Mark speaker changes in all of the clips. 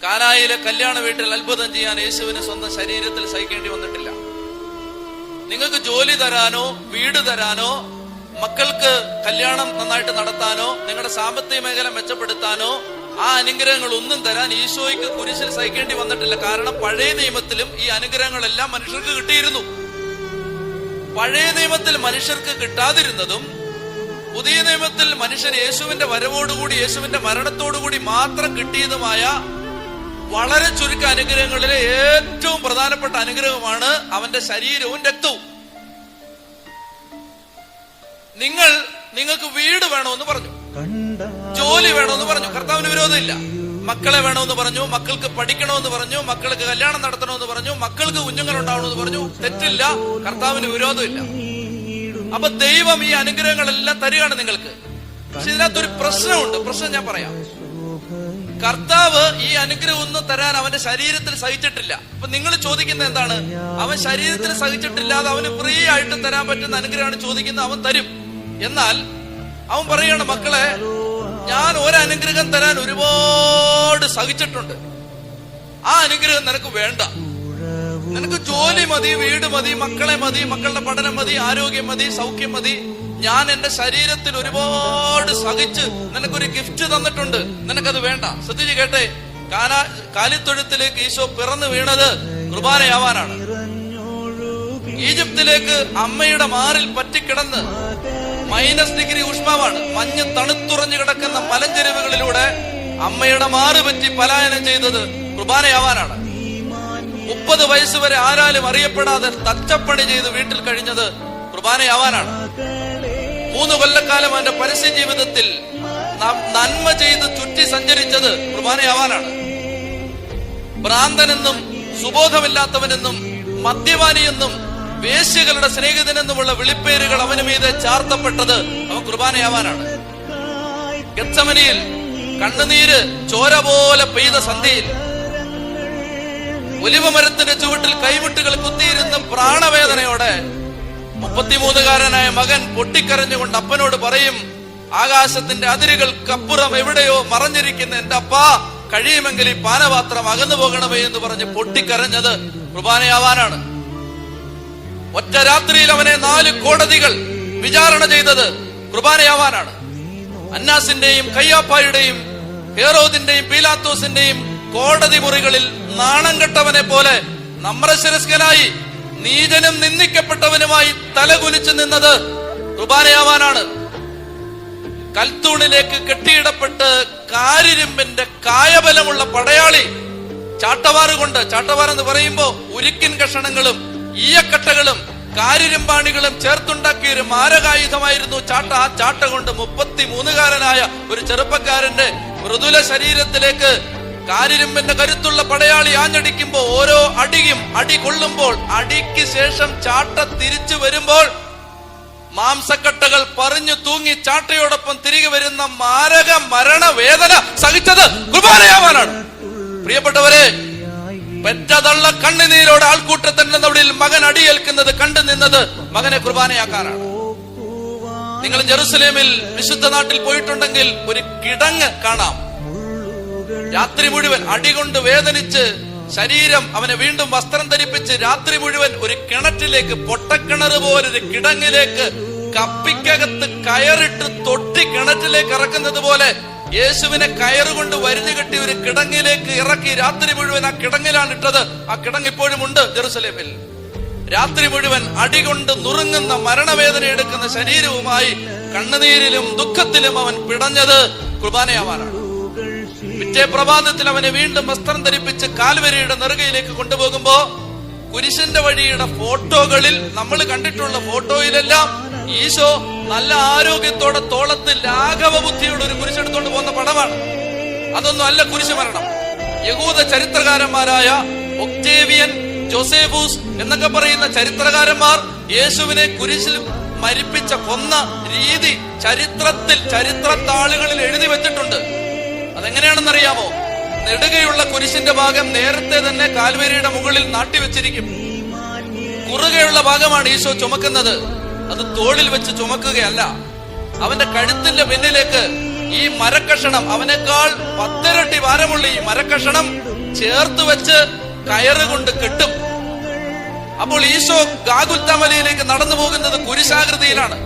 Speaker 1: കാനായിലെ കല്യാണ വീട്ടിൽ അത്ഭുതം ചെയ്യാൻ യേശുവിന് സ്വന്തം ശരീരത്തിൽ സഹിക്കേണ്ടി വന്നിട്ടില്ല. നിങ്ങൾക്ക് ജോലി തരാനോ വീട് തരാനോ മക്കൾക്ക് കല്യാണം നന്നായിട്ട് നടത്താനോ നിങ്ങളുടെ സാമ്പത്തിക മേഖല മെച്ചപ്പെടുത്താനോ ആ അനുഗ്രഹങ്ങൾ ഒന്നും തരാൻ ഈശോയ്ക്ക് കുരിശിൽ സഹിക്കേണ്ടി വന്നിട്ടില്ല. കാരണം പഴയ നിയമത്തിലും ഈ അനുഗ്രഹങ്ങളെല്ലാം മനുഷ്യർക്ക് കിട്ടിയിരുന്നു. പഴയ നിയമത്തിൽ മനുഷ്യർക്ക് കിട്ടാതിരുന്നതും പുതിയ നിയമത്തിൽ മനുഷ്യൻ യേശുവിന്റെ വരവോടുകൂടി യേശുവിന്റെ മരണത്തോടുകൂടി മാത്രം കിട്ടിയതുമായ വളരെ ചുരുക്ക അനുഗ്രഹങ്ങളിലെ ഏറ്റവും പ്രധാനപ്പെട്ട അനുഗ്രഹമാണ് അവന്റെ ശരീരവും രക്തവും. നിങ്ങൾക്ക് വീട് വേണമെന്ന് പറഞ്ഞു, ജോലി വേണമെന്ന് പറഞ്ഞു, കർത്താവിന് വിരോധമില്ല. മക്കളെ വേണമെന്ന് പറഞ്ഞു, മക്കൾക്ക് പഠിക്കണമെന്ന് പറഞ്ഞു, മക്കൾക്ക് കല്യാണം നടത്തണമെന്ന് പറഞ്ഞു, മക്കൾക്ക് കുഞ്ഞുങ്ങൾ ഉണ്ടാവണമെന്ന് പറഞ്ഞു. തെറ്റില്ല, കർത്താവിന് വിരോധമില്ല. അപ്പൊ ദൈവം ഈ അനുഗ്രഹങ്ങളെല്ലാം തരികയാണ് നിങ്ങൾക്ക്. പക്ഷെ ഇതിനകത്തൊരു പ്രശ്നമുണ്ട്. പ്രശ്നം ഞാൻ പറയാം. കർത്താവ് ഈ അനുഗ്രഹം ഒന്നും തരാൻ അവന്റെ ശരീരത്തിൽ സഹിച്ചിട്ടില്ല. അപ്പൊ നിങ്ങൾ ചോദിക്കുന്നത് എന്താണ്? അവൻ ശരീരത്തിൽ സഹിച്ചിട്ടില്ലാതെ അവന് ഫ്രീ ആയിട്ട് തരാൻ പറ്റുന്ന അനുഗ്രഹമാണ് ചോദിക്കുന്നത്. അവൻ തരും. എന്നാൽ അവൻ പറയാണ്, മക്കളെ, ഞാൻ ഒരനുഗ്രഹം തരാൻ ഒരുപാട് സഹിച്ചിട്ടുണ്ട്. ആ അനുഗ്രഹം നിനക്ക് വേണ്ട. നിനക്ക് ജോലി മതി, വീട് മതി, മക്കളെ മതി, മക്കളുടെ പഠനം മതി, ആരോഗ്യം മതി, സൗഖ്യം മതി. ഞാൻ എന്റെ ശരീരത്തിൽ ഒരുപാട് സഹിച്ച് നിനക്കൊരു ഗിഫ്റ്റ് തന്നിട്ടുണ്ട്, നിനക്കത് വേണ്ട. ശ്രദ്ധിച്ച് കേട്ടെ, കാലിത്തൊഴുത്തിലേക്ക് ഈശോ പിറന്നു വീണത് കുർബാനയാവാനാണ്. ഈജിപ്തിലേക്ക് അമ്മയുടെ മാറിൽ പറ്റിക്കിടന്ന് -ഡിഗ്രി ഊഷ്മാവാണ്, മഞ്ഞ് തണുത്തുറഞ്ഞു കിടക്കുന്ന മലഞ്ചെരുവുകളിലൂടെ അമ്മയുടെ മാറ് പറ്റി പലായനം ചെയ്തത് കുർബാനയാവാനാണ്. 30 വയസ്സ് വരെ ആരാലും അറിയപ്പെടാതെ തച്ചപ്പണി ചെയ്ത് വീട്ടിൽ കഴിഞ്ഞത് കുർബാനയാവാനാണ്. 3 കൊല്ലക്കാലം അവന്റെ പരസ്യ ജീവിതത്തിൽ നന്മ ചെയ്ത് ചുറ്റി സഞ്ചരിച്ചത് കുർബാനയാവാനാണ്. ഭ്രാന്തനെന്നും സുബോധമില്ലാത്തവനെന്നും മദ്യപാനിയെന്നും വേശ്യകളുടെ സ്നേഹിതനെന്നുമുള്ള വിളിപ്പേരുകൾ അവന് മീതെ ചാർത്തപ്പെട്ടത് അവൻ കുർബാനയാവാനാണ്. ഗെത്സമനിയിൽ കണ്ണുനീര് ചോര പോലെ പെയ്ത സന്ധ്യയിൽ ഒലിവമരത്തിന്റെ ചുവട്ടിൽ കൈമുട്ടുകൾ കുത്തിയിരുന്ന പ്രാണവേദനയോടെ 33-കാരനായ മകൻ പൊട്ടിക്കരഞ്ഞുകൊണ്ട് അപ്പനോട് പറയും, ആകാശത്തിന്റെ അതിരുകൾക്കപ്പുറം എവിടെയോ മറഞ്ഞിരിക്കുന്ന എന്റെ അപ്പ, കഴിയുമെങ്കിൽ ഈ പാനപാത്രം അകന്നു പോകണമേ എന്ന് പറഞ്ഞ് പൊട്ടിക്കരഞ്ഞത് കുർബാനയാവാനാണ്. ഒറ്റ രാത്രിയിൽ അവനെ 4 കോടതികൾ വിചാരണ ചെയ്തത് കുർബാനയാവാനാണ്. അന്നാസിന്റെയും കയ്യാപ്പായുടെയും ഹേറോദിന്റെയും പീലാത്തോസിന്റെയും കോടതി മുറികളിൽ നാണം കെട്ടവനെ പോലെ നമ്രശിരസ്കനായി നീചനും നിന്ദിക്കപ്പെട്ടവനുമായി തലകുലിച്ചു നിന്നത് കുർബാനയാവാനാണ്. കൽത്തൂണിലേക്ക് കെട്ടിയിടപ്പെട്ട് കാരിരുമ്പിന്റെ കായബലമുള്ള പടയാളി ചാട്ടവാറുകൊണ്ട്, ചാട്ടവാർ എന്ന് പറയുമ്പോ ഉരുക്കിൻ കഷണങ്ങളും ഈയക്കട്ടകളും കാരിരുമ്പാണികളും ചേർത്തുണ്ടാക്കിയ ഒരു മാരകായുധമായിരുന്നു ചാട്ട. ആ ചാട്ട കൊണ്ട് 33-കാരനായ ഒരു ചെറുപ്പക്കാരന്റെ മൃദുല ശരീരത്തിലേക്ക് കാരിരുമ്പിന്റെ കരുത്തുള്ള പടയാളി ആഞ്ഞടിക്കുമ്പോ ഓരോ അടി കൊള്ളുമ്പോൾ അടിക്ക് ശേഷം ചാട്ട തിരിച്ചു വരുമ്പോൾ മാംസക്കട്ടകൾ പറഞ്ഞു തൂങ്ങി ചാട്ടയോടൊപ്പം തിരികെ വരുന്ന മാരക മരണവേദന സഹിച്ചത് കുർബാനയാവാനാണ്. പ്രിയപ്പെട്ടവരെ, പെറ്റതള്ള കണ്ണുനീരോടെ ആൾക്കൂട്ടത്തിന്റെ നടുവിൽ മകൻ അടിയേൽക്കുന്നത് കണ്ടു നിന്നത് മകനെ കുർബാനയാക്കാനാണ്. നിങ്ങൾ ജെറുസലേമിൽ വിശുദ്ധ നാട്ടിൽ പോയിട്ടുണ്ടെങ്കിൽ ഒരു കിടങ്ങ് കാണാം. രാത്രി മുഴുവൻ അടികൊണ്ട് വേദനിച്ച് ശരീരം അവനെ വീണ്ടും വസ്ത്രം ധരിപ്പിച്ച് രാത്രി മുഴുവൻ ഒരു കിണറ്റിലേക്ക്, പൊട്ടക്കിണറ് പോലൊരു കിടങ്ങിലേക്ക് കപ്പിക്കകത്ത് കയറിട്ട് തൊട്ടി കിണറ്റിലേക്ക് ഇറക്കുന്നത് പോലെ യേശുവിനെ കയറുകൊണ്ട് വരിഞ്ഞു കെട്ടി ഒരു കിടങ്ങിലേക്ക് ഇറക്കി രാത്രി മുഴുവൻ ആ കിടങ്ങിലാണ് ഇട്ടത്. ആ കിടങ്ങ് ഇപ്പോഴും ഉണ്ട് ജെറുസലേമിൽ. രാത്രി മുഴുവൻ അടികൊണ്ട് നുറുങ്ങുന്ന മരണവേദന എടുക്കുന്ന ശരീരവുമായി കണ്ണുനീരിലും ദുഃഖത്തിലും അവൻ പിടഞ്ഞത് കുർബാനയാവാനാണ്. പിറ്റേ പ്രഭാതത്തിൽ അവനെ വീണ്ടും വസ്ത്രം ധരിപ്പിച്ച് കാൽവരിയുടെ നെറുകയിലേക്ക് കൊണ്ടുപോകുമ്പോ കുരിശിന്റെ വഴിയുടെ ഫോട്ടോകളിൽ നമ്മൾ കണ്ടിട്ടുള്ള ഫോട്ടോയിലെല്ലാം ഈശോ നല്ല ആരോഗ്യത്തോടെ തോളത്ത് ലാഘവ ബുദ്ധിയോടെ ഒരു കുരിശെടുത്തോണ്ട് പോകുന്ന പടമാണ്. അതൊന്നും അല്ല കുരിശ് മരണം. യഹൂദ ചരിത്രകാരന്മാരായ ഒക്ടേവിയൻ, ജോസേഫൂസ് എന്നൊക്കെ പറയുന്ന ചരിത്രകാരന്മാർ യേശുവിനെ കുരിശിൽ മരിപ്പിച്ച കൊന്ന രീതി ചരിത്രത്താളുകളിൽ എഴുതി വെച്ചിട്ടുണ്ട്. അതെങ്ങനെയാണെന്നറിയാമോ? നെടുകയുള്ള കുരിശിന്റെ ഭാഗം നേരത്തെ തന്നെ കാൽവരിയുടെ മുകളിൽ നാട്ടിവെച്ചിരിക്കും. കുറുകെയുള്ള ഭാഗമാണ് ഈശോ ചുമക്കുന്നത്. അത് തോളിൽ വെച്ച് ചുമക്കുകയല്ല. അവന്റെ കഴുത്തിന്റെ പിന്നിലേക്ക് ഈ മരക്കഷണം, അവനേക്കാൾ 10 ഇരട്ടി ഭാരമുള്ള ഈ മരക്കഷണം ചേർത്ത് വെച്ച് കയറുകൊണ്ട് കെട്ടും. അപ്പോൾ ഈശോ ഗാഗുൽത്താമലയിലേക്ക് നടന്നു പോകുന്നത് കുരിശാകൃതിയിലാണ്.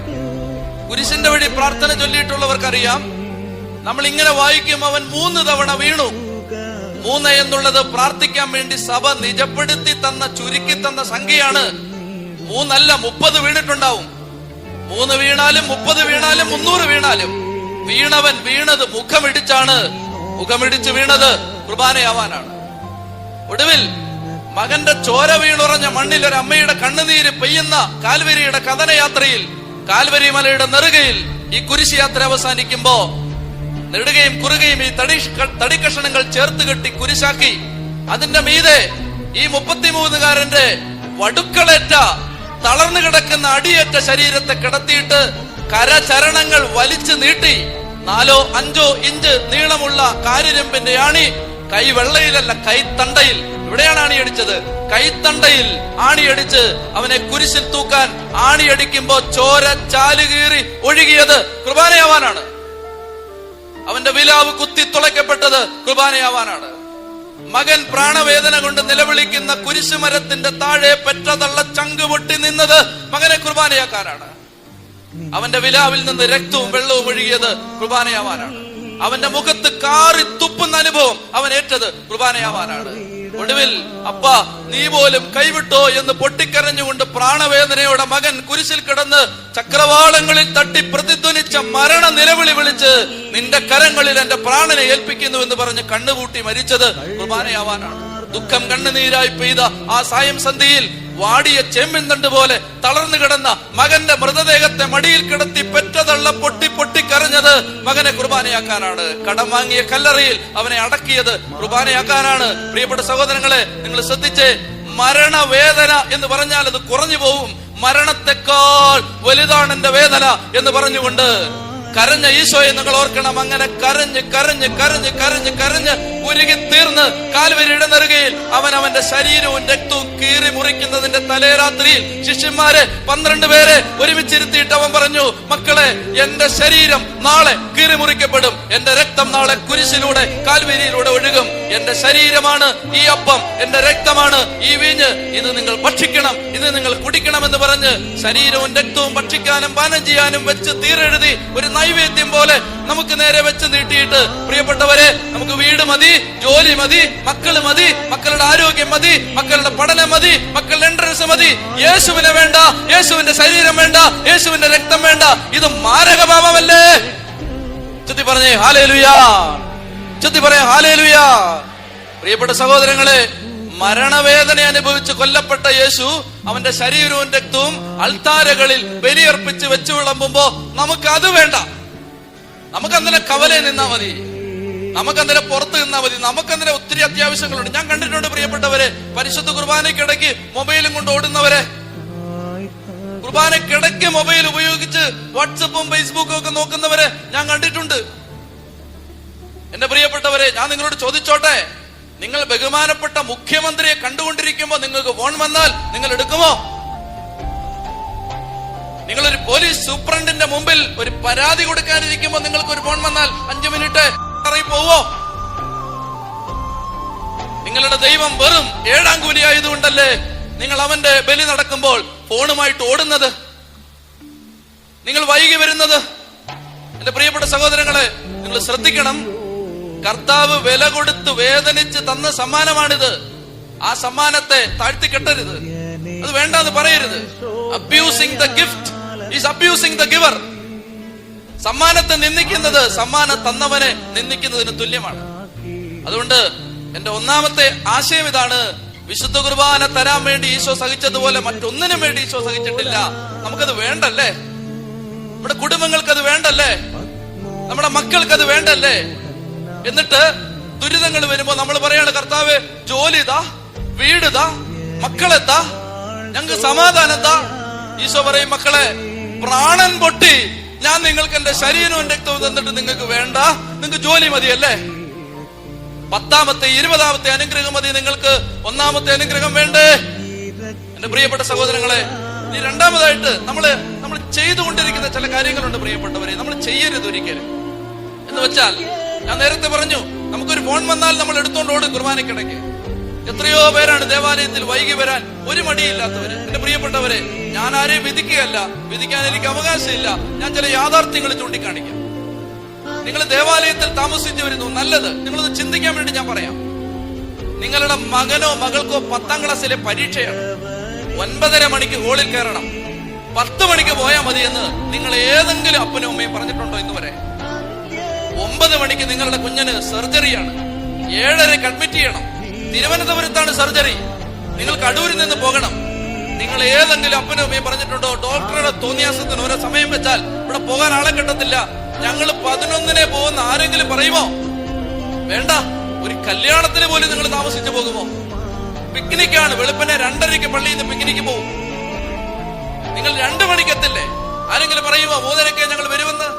Speaker 1: കുരിശിന്റെ വഴി പ്രാർത്ഥന ചൊല്ലിയിട്ടുള്ളവർക്കറിയാം, നമ്മൾ ഇങ്ങനെ വായിക്കും, അവൻ 3 തവണ വീണു. 3 എന്നുള്ളത് പ്രാർത്ഥിക്കാൻ വേണ്ടി സഭ നിജപ്പെടുത്തി തന്ന, ചുരുക്കി തന്ന സംഖ്യയാണ്. 3 അല്ല, 30 വീണിട്ടുണ്ടാവും. 3 വീണാലും 30 വീണാലും 300 വീണാലും വീണവൻ വീണത് മുഖമിടിച്ചാണ്. മുഖമിടിച്ച് വീണത് കുർബാനയാവാനാണ്. ഒടുവിൽ മകന്റെ ചോര വീണുറഞ്ഞ മണ്ണിൽ ഒരു അമ്മയുടെ കണ്ണുനീര് പെയ്യുന്ന കാൽവരിയുടെ കഥനയാത്രയിൽ, കാൽവരി മലയുടെ നെറുകയിൽ ഈ കുരിശ് യാത്ര അവസാനിക്കുമ്പോ നെടുകയും കുറുകയും ഈ തടിക്കഷണങ്ങൾ ചേർത്ത് കെട്ടി കുരിശാക്കി അതിന്റെ മീതെ ഈ 33കാരന്റെ വടുക്കളേറ്റ, തളർന്നു കിടക്കുന്ന അടിയേറ്റ ശരീരത്തെ കിടത്തിയിട്ട് കരചരണങ്ങൾ വലിച്ചു നീട്ടി 4-5 ഇഞ്ച് നീളമുള്ള കാരിരുമ്പിന്റെ ആണി കൈവെള്ളയിലല്ല, കൈത്തണ്ടയിൽ. ഇവിടെയാണ് ആണിയടിച്ചത്. കൈത്തണ്ടയിൽ ആണിയടിച്ച് അവനെ കുരിശിൽ തൂക്കാൻ ആണിയടിക്കുമ്പോ ചോര ചാലുകീറി ഒഴുകിയത് കുർബാനയാവാനാണ്. അവന്റെ വിലാവ് കുത്തിത്തുളയ്ക്കപ്പെട്ടത് കുർബാനയാവാനാണ്. മകൻ പ്രാണവേദന കൊണ്ട് നിലവിളിക്കുന്ന കുരിശുമരത്തിന്റെ താഴെ പെറ്റതള്ള ചങ്ക് പൊട്ടി നിന്നത് മകനെ കുർബാനയാക്കാനാണ്. അവന്റെ വിലാവിൽ നിന്ന് രക്തവും വെള്ളവും ഒഴുകിയത് കുർബാനയാവാനാണ്. അവന്റെ മുഖത്ത് കാറി തുപ്പുന്ന അനുഭവം അവൻ ഏറ്റത് കുർബാനയാവാനാണ്. ഒടുവിൽ അപ്പ നീ പോലും കൈവിട്ടോ എന്ന് പൊട്ടിക്കരഞ്ഞുകൊണ്ട് പ്രാണവേദനയോടെ മകൻ കുരിശിൽ കിടന്ന് ചക്രവാളങ്ങളിൽ തട്ടി പ്രതിധ്വനിച്ച മരണ നിലവിളി വിളിച്ച് നിന്റെ കരങ്ങളിൽ എന്റെ പ്രാണനെ ഏൽപ്പിക്കുന്നു എന്ന് പറഞ്ഞ് കണ്ണുപൂട്ടി മരിച്ചത് കുർബാനയാവാനാണ്. ദുഃഖം കണ്ണുനീരായി പെയ്ത ആ സായം സന്ധ്യയിൽ വാടിയ ചെമ്മിന്തണ്ട് പോലെ തളർന്നു കിടന്ന മകന്റെ മൃതദേഹത്തെ മടിയിൽ കിടത്തി പെറ്റതള്ള പൊട്ടി പൊട്ടിക്കരഞ്ഞത് മകനെ കുർബാനയാക്കാനാണ്. കടം വാങ്ങിയ കല്ലറയിൽ അവനെ അടക്കിയത് കുർബാനയാക്കാനാണ്. പ്രിയപ്പെട്ട സഹോദരങ്ങളെ, നിങ്ങൾ ശ്രദ്ധിച്ചേ, മരണവേദന എന്ന് പറഞ്ഞാൽ അത് കുറഞ്ഞു പോവും. മരണത്തെക്കാൾ വലുതാണ് എന്റെ വേദന എന്ന് പറഞ്ഞുകൊണ്ട് കരഞ്ഞ ഈശോയെ നിങ്ങൾ ഓർക്കണം. അങ്ങനെ കരഞ്ഞ് കരഞ്ഞ് കരഞ്ഞ് കരഞ്ഞ് കരഞ്ഞ് ഉരുകി തീർന്ന് കാൽവരിയുടെ നെറുകയിൽ അവൻ അവന്റെ ശരീരവും രക്തവും കീറി മുറിക്കുന്നതിന്റെ തലേരാത്രിയിൽ ശിഷ്യന്മാരെ 12 പേരെ ഒരുമിച്ചിരുത്തിയിട്ട് അവൻ പറഞ്ഞു, മക്കളെ, എന്റെ ശരീരം നാളെ കീറി മുറിക്കപ്പെടും, എന്റെ രക്തം നാളെ കുരിശിലൂടെ കാൽവരിയിലൂടെ ഒഴുകും. എന്റെ ശരീരമാണ് ഈ അപ്പം, എന്റെ രക്തമാണ് ഈ വീഞ്ഞ്, ഇത് നിങ്ങൾ ഭക്ഷിക്കണം, ഇത് നിങ്ങൾ കുടിക്കണം എന്ന് പറഞ്ഞ് ശരീരവും രക്തവും ഭക്ഷിക്കാനും പാനം ചെയ്യാനും വെച്ച് തീരെഴുതി ഒരു നൈവേദ്യം പോലെ നമുക്ക് നേരെ വെച്ച് നീട്ടിയിട്ട്, പ്രിയപ്പെട്ടവരെ, നമുക്ക് വീട് മതി, ജോലി മതി, മക്കള് മതി, മക്കളുടെ ആരോഗ്യം മതി, മക്കളുടെ പഠനം മതി, മക്കളുടെ എൻട്രൻസ് മതി, യേശുവിനെ വേണ്ട, യേശുവിന്റെ ശരീരം വേണ്ട, യേശുവിന്റെ രക്തം വേണ്ട. ഇത് മാരകപാപമല്ലേ? ചൊല്ലി പറഞ്ഞേ ഹല്ലേലൂയ, ചൊല്ലി പറയാ ഹല്ലേലൂയ. പ്രിയപ്പെട്ട സഹോദരങ്ങളെ, മരണവേദന അനുഭവിച്ച് കൊല്ലപ്പെട്ട യേശു അവന്റെ ശരീരവും രക്തവും അൾത്താരകളിൽ ബലിയർപ്പിച്ച് വെച്ചു വിളമ്പുമ്പോ നമുക്ക് അത് വേണ്ട. നമുക്കന്നേരം കവലയിൽ നിന്നാ മതി, നമുക്കന്നേരം പുറത്ത് നിന്നാ മതി, നമുക്കന്നേരം ഒത്തിരി അത്യാവശ്യങ്ങളുണ്ട്. ഞാൻ കണ്ടിട്ടുണ്ട് പ്രിയപ്പെട്ടവരെ, പരിശുദ്ധ കുർബാനയ്ക്കിടയ്ക്ക് മൊബൈലും കൊണ്ട് ഓടുന്നവരെ, കുർബാനയ്ക്കിടയ്ക്ക് മൊബൈൽ ഉപയോഗിച്ച് വാട്സപ്പും ഫേസ്ബുക്കും ഒക്കെ നോക്കുന്നവരെ ഞാൻ കണ്ടിട്ടുണ്ട്. എന്റെ പ്രിയപ്പെട്ടവരെ, ഞാൻ നിങ്ങളോട് ചോദിച്ചോട്ടെ, നിങ്ങൾ ബഹുമാനപ്പെട്ട മുഖ്യമന്ത്രിയെ കണ്ടുകൊണ്ടിരിക്കുമ്പോ നിങ്ങൾക്ക് ഫോൺ വന്നാൽ നിങ്ങൾ എടുക്കുമോ? നിങ്ങളൊരു പോലീസ് സൂപ്രണ്ടിന്റെ മുമ്പിൽ ഒരു പരാതി കൊടുക്കാനിരിക്കുമ്പോ നിങ്ങൾക്ക് ഒരു ഫോൺ വന്നാൽ 5 മിനിറ്റ് പോവോ? നിങ്ങളുടെ ദൈവം വെറും 7ആം കൂലി ആയതുകൊണ്ടല്ലേ നിങ്ങൾ അവന്റെ ബലി നടക്കുമ്പോൾ ഫോണുമായിട്ട് ഓടുന്നത്, നിങ്ങൾ വൈകി വരുന്നത്? എന്റെ പ്രിയപ്പെട്ട സഹോദരങ്ങളെ, നിങ്ങൾ ശ്രദ്ധിക്കണം. കർത്താവ് വില കൊടുത്ത് വേദനിച്ച് തന്ന സമ്മാനമാണിത്. ആ സമ്മാനത്തെ താഴ്ത്തിക്കെട്ടരുത്, അത് വേണ്ടെന്ന് പറയരുത്. Abusing the gift is abusing the giver. സമ്മാനത്തെ നിന്ദിക്കുന്നത് സമ്മാനം തന്നവനെ നിന്ദിക്കുന്നതിന് തുല്യമാണ്. അതുകൊണ്ട് എന്റെ ഒന്നാമത്തെ ആശയം ഇതാണ്: വിശുദ്ധ കുർബാന തരാൻ വേണ്ടി ഈശോ സഹിച്ചതുപോലെ മറ്റൊന്നിനും വേണ്ടി ഈശോ സഹിച്ചിട്ടില്ല. നമുക്കത് വേണ്ടല്ലേ? നമ്മുടെ കുടുംബങ്ങൾക്ക് അത് വേണ്ടല്ലേ? നമ്മുടെ മക്കൾക്ക് അത് വേണ്ടല്ലേ? എന്നിട്ട് ദുരിതങ്ങൾ വരുമ്പോ നമ്മൾ പറയാണ്, കർത്താവ് ജോലി താ, വീട് താ, മക്കളെ താ, ഞങ്ങൾക്ക് സമാധാനം താ. ഈശോ പറയും, മക്കളെ, പ്രാണൻ പൊട്ടി ഞാൻ നിങ്ങൾക്ക് എന്റെ ശരീരവും രക്തവും തന്നിട്ട് നിങ്ങൾക്ക് വേണ്ട, നിങ്ങൾക്ക് ജോലി മതിയല്ലേ? 10ാമത്തെ 20ാമത്തെ അനുഗ്രഹം മതി, നിങ്ങൾക്ക് 1ാമത്തെ അനുഗ്രഹം വേണ്ടേ? എന്റെ പ്രിയപ്പെട്ട സഹോദരങ്ങളെ, ഈ രണ്ടാമതായിട്ട് നമ്മൾ ചെയ്തുകൊണ്ടിരിക്കുന്ന ചില കാര്യങ്ങളുണ്ട് പ്രിയപ്പെട്ടവരെ, നമ്മൾ ചെയ്യരുത് ഒരിക്കലും. എന്ന് വെച്ചാൽ, ഞാൻ നേരത്തെ പറഞ്ഞു, നമുക്കൊരു ഫോൺ വന്നാൽ നമ്മൾ എടുത്തോണ്ട് ഓടും കുർബാനക്കിടയ്ക്ക്. എത്രയോ പേരാണ് ദേവാലയത്തിൽ വൈകി വരാൻ ഒരു മടിയില്ലാത്തവര്. എന്റെ പ്രിയപ്പെട്ടവരെ, ഞാൻ ആരെയും വിധിക്കുകയല്ല, വിധിക്കാൻ എനിക്ക് അവകാശമില്ല. ഞാൻ ചില യാഥാർത്ഥ്യങ്ങൾ ചൂണ്ടിക്കാണിക്കാം. നിങ്ങൾ ദേവാലയത്തിൽ താമസിച്ചു വരുന്നു, നല്ലത്. നിങ്ങളൊന്ന് ചിന്തിക്കാൻ വേണ്ടി ഞാൻ പറയാം. നിങ്ങളുടെ മകനോ മകൾക്കോ 10ാം ക്ലാസ്സിലെ പരീക്ഷയാണ്. 9:30 മണിക്ക് ഹോളിൽ കയറണം, 10 മണിക്ക് പോയാൽ മതി എന്ന് നിങ്ങൾ ഏതെങ്കിലും അപ്പനും അമ്മയും പറഞ്ഞിട്ടുണ്ടോ ഇന്ന് വരെ? 9 മണിക്ക് നിങ്ങളുടെ കുഞ്ഞിന് സർജറിയാണ്, 7:30 അഡ്മിറ്റ് ചെയ്യണം. തിരുവനന്തപുരത്താണ് സർജറി, നിങ്ങൾ കടൂരിൽ നിന്ന് പോകണം. നിങ്ങൾ ഏതെങ്കിലും അപ്പനും അമ്മയും പറഞ്ഞിട്ടുണ്ടോ ഡോക്ടറുടെ തോന്നിയാസത്തിന് ഓരോ സമയം വെച്ചാൽ ഇവിടെ പോകാൻ ആളെ കിട്ടത്തില്ല, ഞങ്ങൾ 11-നെ പോകുന്ന ആരെങ്കിലും പറയുമോ? വേണ്ട. ഒരു കല്യാണത്തിന് പോലും നിങ്ങൾ താമസിച്ചു പോകുമോ? പിക്നിക്കാണ്, വെളുപ്പിനെ 2:30 പള്ളിയിൽ നിന്ന് പിക്നിക്ക് പോകും. നിങ്ങൾ 2 മണിക്ക് എത്തില്ലേ? ആരെങ്കിലും പറയുമോ 3:30 ഞങ്ങൾ വരുമെന്ന്?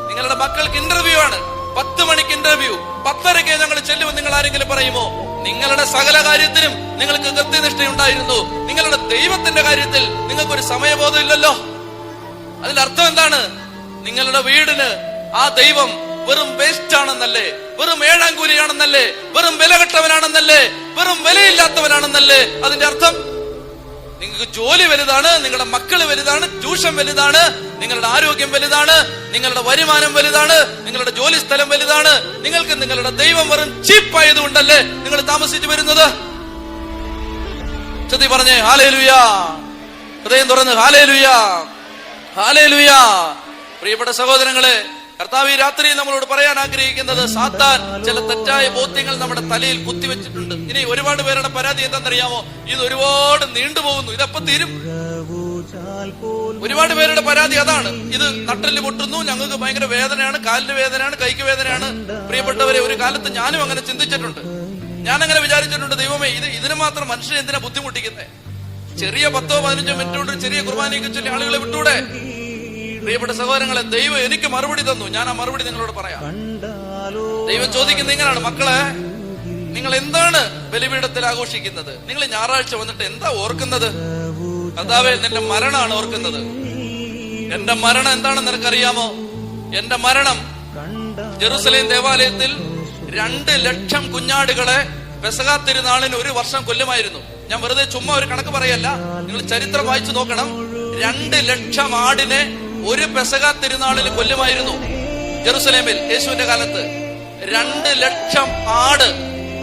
Speaker 1: നിങ്ങളുടെ മക്കൾക്ക് ഇന്റർവ്യൂ ആണ്, 10 മണിക്ക് ഇന്റർവ്യൂ, 10:30 ഞങ്ങൾ ചെല്ലുമെന്ന് നിങ്ങൾ ആരെങ്കിലും പറയുമോ? നിങ്ങളുടെ സകല കാര്യത്തിനും നിങ്ങൾക്ക് കൃത്യനിഷ്ഠയുണ്ടായിരുന്നു, നിങ്ങളുടെ ദൈവത്തിന്റെ കാര്യത്തിൽ നിങ്ങൾക്കൊരു സമയബോധം ഇല്ലല്ലോ. അതിന്റെ അർത്ഥം എന്താണ്? നിങ്ങളുടെ വീടിന് ആ ദൈവം വെറും വേസ്റ്റ് ആണെന്നല്ലേ, വെറും ഏഴാങ്കൂലിയാണെന്നല്ലേ, വെറും വിലകെട്ടവനാണെന്നല്ലേ, വെറും വിലയില്ലാത്തവനാണെന്നല്ലേ അതിന്റെ അർത്ഥം? നിങ്ങൾക്ക് ജോലി വലുതാണ്, നിങ്ങളുടെ മക്കള് വലുതാണ്, ട്യൂഷൻ വലുതാണ്, നിങ്ങളുടെ ആരോഗ്യം വലുതാണ്, നിങ്ങളുടെ വരുമാനം വലുതാണ്, നിങ്ങളുടെ ജോലി സ്ഥലം വലുതാണ്. നിങ്ങൾക്ക് നിങ്ങളുടെ ദൈവം വെറും ചീപ്പായതുകൊണ്ടല്ലേ നിങ്ങൾ താമസിച്ചു വരുന്നത്? ചൊല്ലി പറഞ്ഞേ ഹല്ലേലൂയ, ഹൃദയം തുറന്ന് ഹല്ലേലൂയ, ഹല്ലേലൂയ. പ്രിയപ്പെട്ട സഹോദരങ്ങളെ, കർത്താവ് ഈ രാത്രി നമ്മളോട് പറയാൻ ആഗ്രഹിക്കുന്നത്, സാത്താൻ ചില തെറ്റായ ബോധ്യങ്ങൾ നമ്മുടെ തലയിൽ കുത്തിവെച്ചിട്ടുണ്ട്. ഇനി ഒരുപാട് പേരുടെ പരാതി എന്താണെന്നറിയാമോ? ഇത് ഒരുപാട് നീണ്ടുപോകുന്നു, ഇതെപ്പോ തീരും? ഒരുപാട് പേരുടെ പരാതി അതാണ്. ഇത് നട്ടെല്ല് പൊട്ടുന്നു, ഞങ്ങൾക്ക് ഭയങ്കര വേദനയാണ്, കാലിന് വേദനയാണ്, കൈക്ക് വേദനയാണ്. പ്രിയപ്പെട്ടവരെ, ഒരു കാലത്ത് ഞാനും അങ്ങനെ ചിന്തിച്ചിട്ടുണ്ട്. ഞാൻ അങ്ങനെ വിചാരിച്ചിട്ടുണ്ട്, ദൈവമേ, ഇതിന് മാത്രം മനുഷ്യനെ എന്തിനാ ബുദ്ധിമുട്ടിക്കുന്നത്? ചെറിയ 10-15 മിനിറ്റ് കൊണ്ട് ചെറിയ കുർബാനയൊക്കെ ചൊല്ലി ആളുകളെ വിട്ടൂടെ? പ്രിയപ്പെട്ട സഹോദരങ്ങളെ, ദൈവം എനിക്ക് മറുപടി തന്നു. ഞാൻ ആ മറുപടി നിങ്ങളോട് പറയാം. ദൈവം ചോദിക്കുന്നത് ഇങ്ങനെയാണ്: മക്കളെ, നിങ്ങൾ എന്താണ് ബലിപീഠത്തിൽ ആഘോഷിക്കുന്നത്? നിങ്ങൾ ഞായറാഴ്ച വന്നിട്ട് എന്താ ഓർക്കുന്നത്? കർത്താവേ, നിന്റെ മരണമാണ് ഓർക്കുന്നത്. എന്റെ മരണം എന്താണെന്ന് നിനക്കറിയാമോ? എന്റെ മരണം ജെറുസലേം ദേവാലയത്തിൽ 2 ലക്ഷം കുഞ്ഞാടുകളെ പെസഹാ തിരുനാളിന് 1 വർഷം കൊല്ലുമായിരുന്നു. ഞാൻ വെറുതെ ചുമ്മാ ഒരു കണക്ക് പറയല്ല, നിങ്ങൾ ചരിത്രം വായിച്ചു നോക്കണം. 2 ലക്ഷം ആടിനെ ഒരു പെസഹാ തിരുനാളിന് കൊല്ലുമായിരുന്നു ജെറുസലേമിൽ യേശുവിന്റെ കാലത്ത്. 2 ലക്ഷം ആട്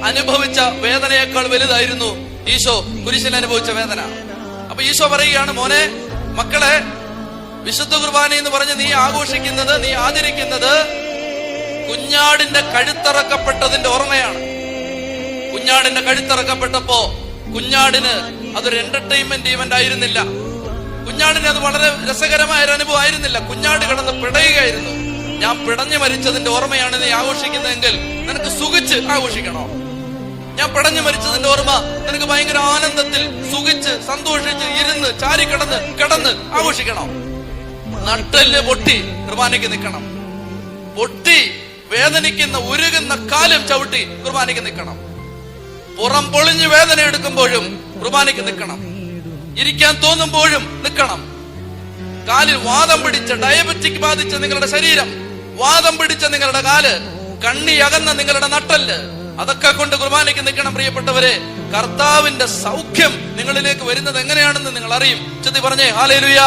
Speaker 1: അനുഭവിച്ച വേദനയേക്കാൾ വലുതായിരുന്നു ഈശോ കുരിശിൽ അനുഭവിച്ച വേദന. അപ്പൊ ഈശോ പറയുകയാണ്, മോനെ, മക്കളെ, വിശുദ്ധ കുർബാന എന്ന് പറഞ്ഞ് നീ ആഘോഷിക്കുന്നത്, നീ ആചരിക്കുന്നത് കുഞ്ഞാടിന്റെ കഴുത്തറക്കപ്പെട്ടതിന്റെ ഓർമ്മയാണ്. കുഞ്ഞാടിന്റെ കഴുത്തറക്കപ്പെട്ടപ്പോ കുഞ്ഞാടിന് അതൊരു എന്റർടൈൻമെന്റ് ഈവന്റ് ആയിരുന്നില്ല. കുഞ്ഞാടിന് അത് വളരെ രസകരമായ ഒരു അനുഭവം ആയിരുന്നില്ല. കുഞ്ഞാട് കിടന്ന് പിടയുകയായിരുന്നു. ഞാൻ പിടഞ്ഞു മരിച്ചതിന്റെ ഓർമ്മയാണ് നീ ആഘോഷിക്കുന്നതെങ്കിൽ നിനക്ക് സുഖിച്ച് ആഘോഷിക്കണോ? ഞാൻ പിടഞ്ഞു മരിച്ചതിന്റെ ഓർമ്മ നിനക്ക് ഭയങ്കര ആനന്ദത്തിൽ സുഖിച്ച് സന്തോഷിച്ച് ഇരുന്ന് കിടന്ന് ആഘോഷിക്കണോ? നട്ടെല്ല് പൊട്ടി കുർബാനയ്ക്ക് നിൽക്കണം. പൊട്ടി വേദനിക്കുന്ന ഉരുകുന്ന കാലം ചവിട്ടി കുർബാനയ്ക്ക് നിൽക്കണം. പുറം പൊളിഞ്ഞ് വേദന എടുക്കുമ്പോഴും കുർബാനയ്ക്ക് നിൽക്കണം. ഇരിക്കാൻ തോന്നുമ്പോഴും നിൽക്കണം. കാലിൽ വാദം പിടിച്ച, ഡയബറ്റിക് ബാധിച്ച നിങ്ങളുടെ ശരീരം, വാദം പിടിച്ച നിങ്ങളുടെ കാല്, കണ്ണി അകന്ന നിങ്ങളുടെ നട്ടല്, അതൊക്കെ കൊണ്ട് കുർബാനയ്ക്ക് നിൽക്കണം. പ്രിയപ്പെട്ടവരെ, കർത്താവിന്റെ സൗഖ്യം നിങ്ങളിലേക്ക് വരുന്നത് എങ്ങനെയാണെന്ന് നിങ്ങൾ അറിയും. ചൊല്ലി പറഞ്ഞേ ഹല്ലേലൂയ.